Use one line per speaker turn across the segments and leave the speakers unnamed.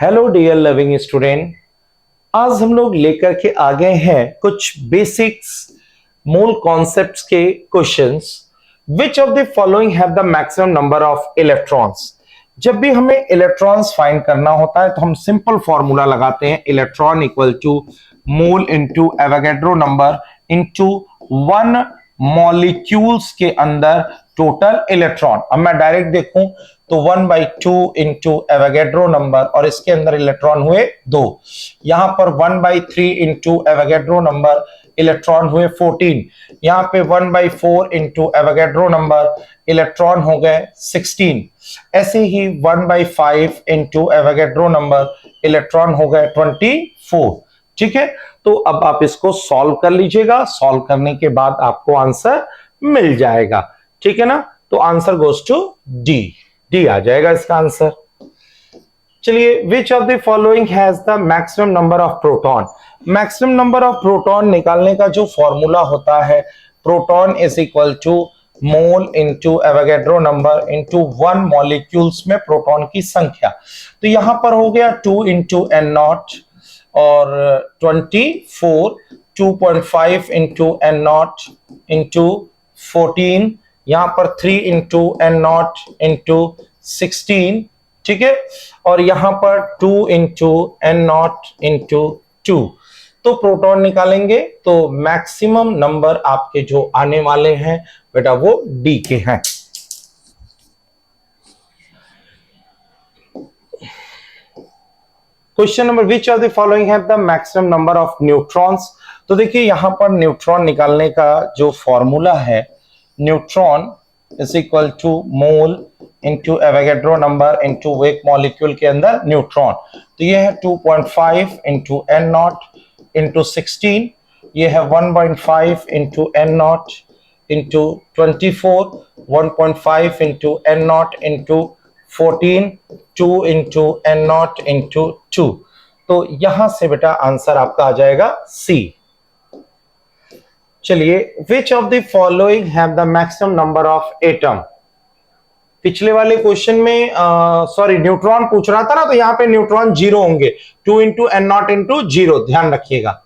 Hello dear loving student, आज हम लोग लेकर के आ गए हैं कुछ बेसिक्स मूल कॉन्सेप्ट्स के questions. Which of the following have the maximum number of electrons. जब भी हमें इलेक्ट्रॉन्स फाइंड करना होता है तो हम सिंपल फॉर्मूला लगाते हैं, electron equal to mole into Avogadro number into one molecules के अंदर टोटल इलेक्ट्रॉन। अब मैं डायरेक्ट देखूं तो 1/2 इंटू एवोगैड्रो नंबर और इसके अंदर इलेक्ट्रॉन हुए 2। यहां पर 1/3 इंटू एवोगैड्रो नंबर इलेक्ट्रॉन हुए 14। यहां पे 1/4 इंटू एवोगैड्रो नंबर इलेक्ट्रॉन हो गए 16। ऐसे ही 1/5 इंटू एवोगैड्रो नंबर इलेक्ट्रॉन हो गए 24। ठीक है, तो अब आप इसको सॉल्व कर लीजिएगा। सॉल्व करने के बाद आपको आंसर मिल जाएगा। ठीक है ना, तो आंसर गोज टू डी आ जाएगा इसका आंसर। चलिए, which of the following has the maximum number of proton. Maximum number of proton निकालने का जो फॉर्मूला होता है, proton is equal to mole into Avogadro number into one molecules में प्रोटॉन की संख्या। तो यहां पर हो गया 2 इंटू एन नॉट और 24, 2.5 इंटू एन नॉट इंटू 14, यहां पर 3 इंटू एन नॉट इंटू 16। ठीक है, और यहां पर 2 इंटू एन नॉट इंटू 2। तो प्रोटॉन निकालेंगे तो मैक्सिमम नंबर आपके जो आने वाले हैं बेटा वो डी के हैं। Question number, which of the following have the maximum number of neutrons. तो देखिए यहां पर न्यूट्रॉन निकालने का जो फॉर्मूला है, neutron is equal to mole into Avogadro number into एक मॉलिक्यूल के अंदर न्यूट्रॉन। तो ये है 2.5 इंटू एन नॉट इंटू 16, ये है 1.5 into N naught into 24, 1.5 into N naught into 14, 2 into N naught into 2। तो यहां से बेटा आंसर आपका आ जाएगा सी। चलिए, which of the following have the maximum number of atom. पिछले वाले क्वेश्चन में सॉरी न्यूट्रॉन पूछ रहा था ना, तो यहां पे न्यूट्रॉन 0 होंगे, 2 इंटू एन नॉट इंटू 0, ध्यान रखिएगा।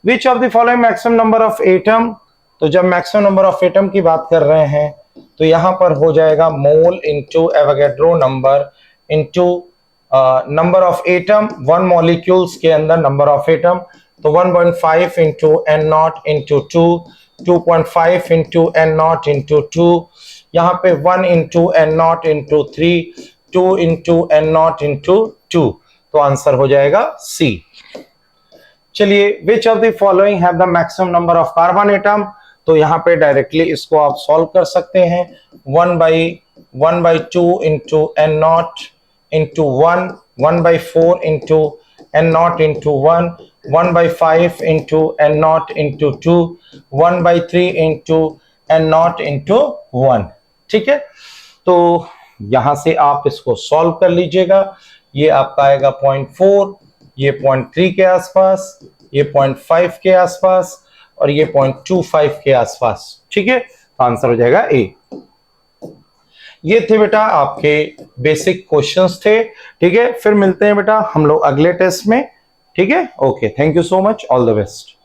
विच of the following maximum number of atom. तो जब मैक्सिमम नंबर ऑफ एटम की बात कर रहे हैं तो यहां पर हो जाएगा mole into Avogadro number into number of atom, one molecules के अंदर नंबर ऑफ एटम। तो 1.5 into N naught into 2, 2.5 into N naught into 2, यहाँ पे 1 into N naught into 3, 2 into N naught into 2। तो आंसर हो जाएगा सी। चलिए, which of the following have the maximum number of carbon atom. तो यहाँ पे डायरेक्टली इसको आप सॉल्व कर सकते हैं। 1/2 into N naught into 1, 1/4 into N naught into 1, 1/5 into N naught into 2, 1/3 into N naught into 1। ठीक है, तो यहां से आप इसको सॉल्व कर लीजिएगा। ये आपका आएगा 0.4, ये 0.3 के आसपास, ये 0.5 के आसपास और ये 0.25 के आसपास। ठीक है, तो आंसर हो जाएगा ए। ये थे बेटा आपके बेसिक क्वेश्चंस थे। ठीक है, फिर मिलते हैं बेटा हम लोग अगले टेस्ट में। ठीक है, okay, thank you so much, all the best.